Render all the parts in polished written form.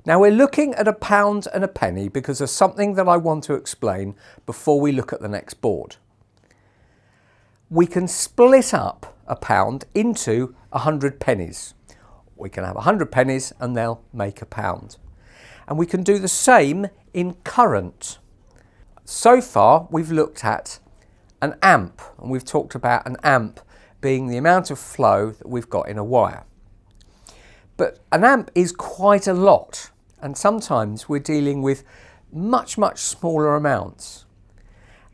Now we're looking at a pound and a penny because there's something that I want to explain before we look at the next board. We can split up a pound into 100 pennies. We can have 100 pennies and they'll make a pound. And we can do the same in current. So far we've looked at an amp, and we've talked about an amp being the amount of flow that we've got in a wire. But an amp is quite a lot, and sometimes we're dealing with much smaller amounts.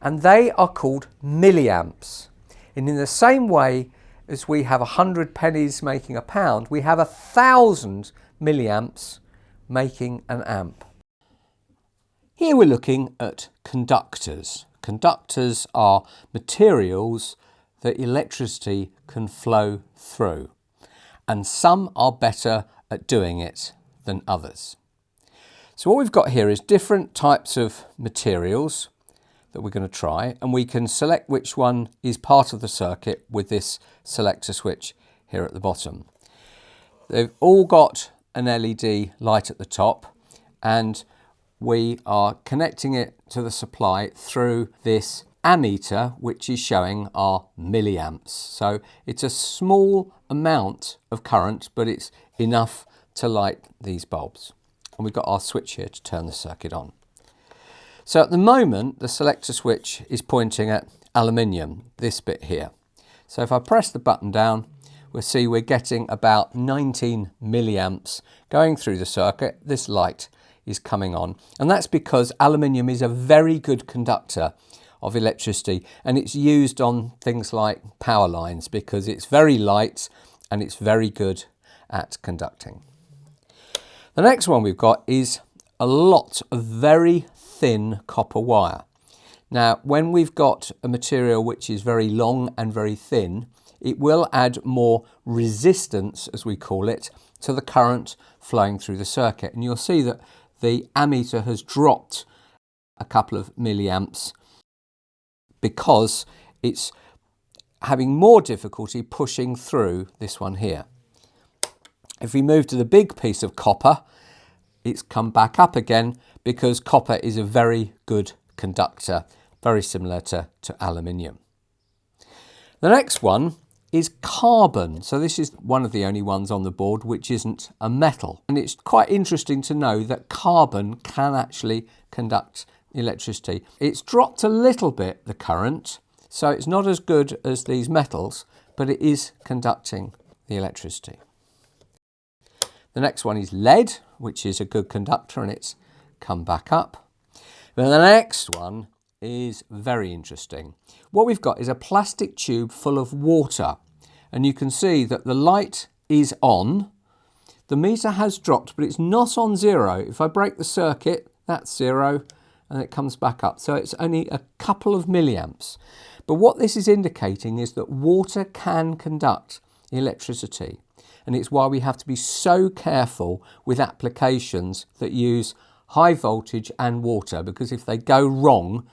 And they are called milliamps. And in the same way as we have 100 pennies making a pound, we have 1,000 milliamps making an amp. Here we're looking at conductors. Conductors are materials that electricity can flow through, and some are better at doing it than others. So what we've got here is different types of materials that we're going to try, and we can select which one is part of the circuit with this selector switch here at the bottom. They've all got an LED light at the top, and we are connecting it to the supply through this ammeter, which is showing our milliamps. So it's a small amount of current, but it's enough to light these bulbs. And we've got our switch here to turn the circuit on. So at the moment, the selector switch is pointing at aluminium, this bit here. So if I press the button down, we'll see we're getting about 19 milliamps going through the circuit. This light is coming on, and that's because aluminium is a very good conductor of electricity, and it's used on things like power lines because it's very light and it's very good at conducting. The next one we've got is a lot of very thin copper wire. Now, when we've got a material which is very long and very thin, it will add more resistance, as we call it, to the current flowing through the circuit. And you'll see that the ammeter has dropped a couple of milliamps because it's having more difficulty pushing through this one here. If we move to the big piece of copper, it's come back up again because copper is a very good conductor, very similar to aluminium. The next one is carbon. So this is one of the only ones on the board which isn't a metal. And it's quite interesting to know that carbon can actually conduct electricity. It's dropped a little bit, the current, so it's not as good as these metals, but it is conducting the electricity. The next one is lead, which is a good conductor, and it's come back up. But the next one is very interesting. What we've got is a plastic tube full of water, and you can see that the light is on. The meter has dropped, but it's not on zero. If I break the circuit, that's zero, and it comes back up. So it's only a couple of milliamps. But what this is indicating is that water can conduct electricity. And it's why we have to be so careful with applications that use high voltage and water, because if they go wrong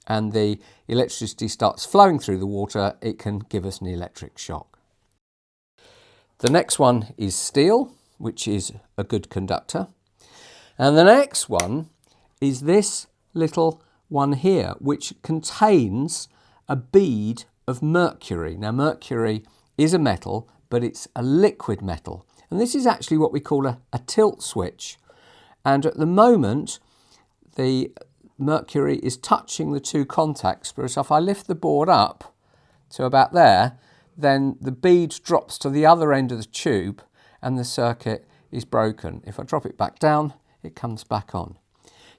and the electricity starts flowing through the water, it can give us an electric shock. The next one is steel, which is a good conductor. And the next one is this little one here, which contains a bead of mercury. Now, mercury is a metal, but it's a liquid metal. And this is actually what we call a tilt switch. And at the moment, the mercury is touching the two contacts. But if I lift the board up to about there, then the bead drops to the other end of the tube and the circuit is broken. If I drop it back down, it comes back on.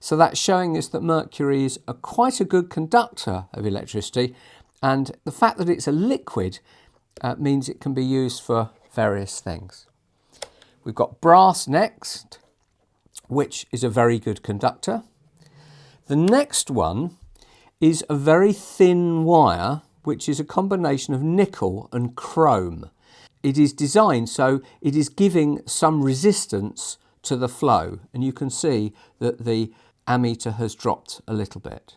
So that's showing us that mercury is quite a good conductor of electricity, and the fact that it's a liquid means it can be used for various things. We've got brass next, which is a very good conductor. The next one is a very thin wire, which is a combination of nickel and chrome. It is designed so it is giving some resistance to the flow, and you can see that the ammeter has dropped a little bit.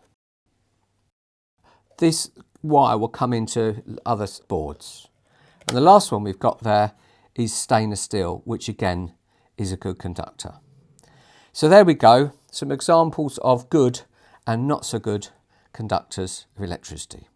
This wire will come into other boards. And the last one we've got there is stainless steel, which again is a good conductor. So there we go, some examples of good and not so good conductors of electricity.